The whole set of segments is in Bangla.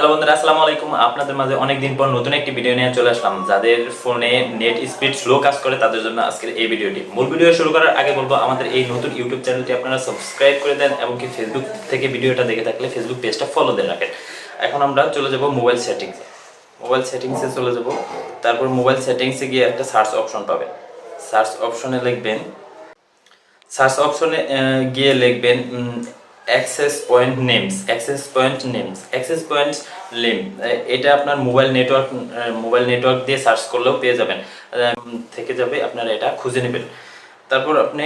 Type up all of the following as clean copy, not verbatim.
হ্যালো বন্ধুরা, আসসালামু আলাইকুম। আপনাদের মাঝে অনেকদিন পর নতুন একটি ভিডিও নিয়ে চলে আসলাম। যাদের ফোনে নেট স্পিড স্লো কাজ করে তাদের জন্য আজকের এই ভিডিওটি। মূল ভিডিও শুরু করার আগে বলবো, আমাদের এই নতুন ইউটিউব চ্যানেলটি আপনারা সাবস্ক্রাইব করে দেন এবং কি ফেসবুক থেকে ভিডিওটা দেখে থাকলে ফেসবুক পেজটা ফলো দিয়ে রাখেন। এখন আমরা চলে যাব মোবাইল সেটিংসে। মোবাইল সেটিংসে চলে যাব। তারপর মোবাইল সেটিংসে গিয়ে একটা সার্চ অপশন পাবেন। সার্চ অপশনে লিখবেন গিয়ে লিখবেন অ্যাক্সেস পয়েন্ট নেমস। এটা আপনার মোবাইল নেটওয়ার্ক দিয়ে সার্চ করলেও পেয়ে যাবেন, থেকে যাবে, আপনারা এটা খুঁজে নেবেন। তারপর আপনি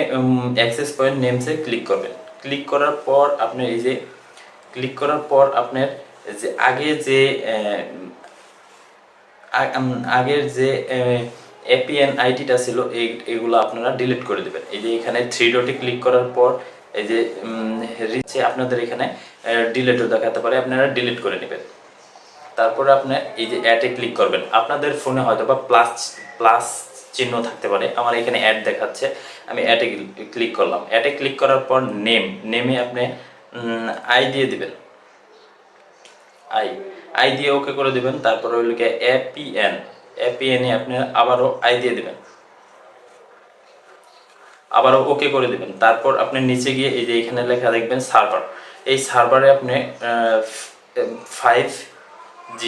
অ্যাক্সেস পয়েন্ট নেমসে ক্লিক করবেন। ক্লিক করার পর আপনার যে আগের যে এপিএন আইডিটা ছিল এগুলো আপনারা ডিলিট করে দেবেন। এই যে এখানে থ্রি ডটে ক্লিক করার পর এই যে রিচে আপনাদের এখানে ডিলিটও দেখাতে পারে, আপনারা ডিলিট করে নেবেন। তারপরে আপনার এই যে অ্যাডে ক্লিক করবেন। আপনাদের ফোনে হয়তো বা প্লাস চিহ্ন থাকতে পারে, আমার এখানে অ্যাড দেখাচ্ছে, আমি অ্যাডে ক্লিক করলাম। অ্যাডে ক্লিক করার পর নেমে আপনি আই দিয়ে দিবেন। আই দিয়ে ওকে করে দিবেন। তারপর হইল কি এপিএনে আপনি আবারও আই দিয়ে দিবেন, আবারও ওকে করে দিবেন। তারপর আপনি নিচে গিয়ে এই যে এখানে লেখা দেখবেন সার্ভার। এই সার্ভারে আপনি 5G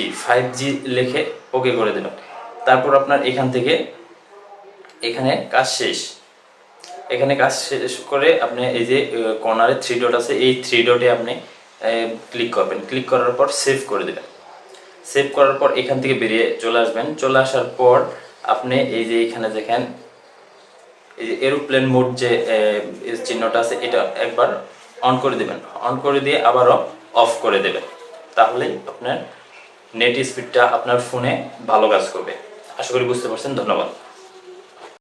লিখে ওকে করে দেবেন। তারপর আপনার এখানে কাজ শেষ। করে আপনি এই যে কর্নারে থ্রি ডট আছে, এই থ্রি ডটে আপনি ক্লিক করবেন। ক্লিক করার পর সেভ করে দেবেন। সেভ করার পর এখান থেকে বেরিয়ে চলে আসবেন। চলে আসার পর আপনি এই যে এখানে দেখেন এই যে এরোপ্লেন মোড যে চিহ্নটা আছে, এটা একবার অন করে দেবেন। অন করে দিয়ে আবারও অফ করে দেবেন। তাহলেই আপনার নেট স্পিডটা আপনার ফোনে ভালো কাজ করবে। আশা করি বুঝতে পারছেন। ধন্যবাদ।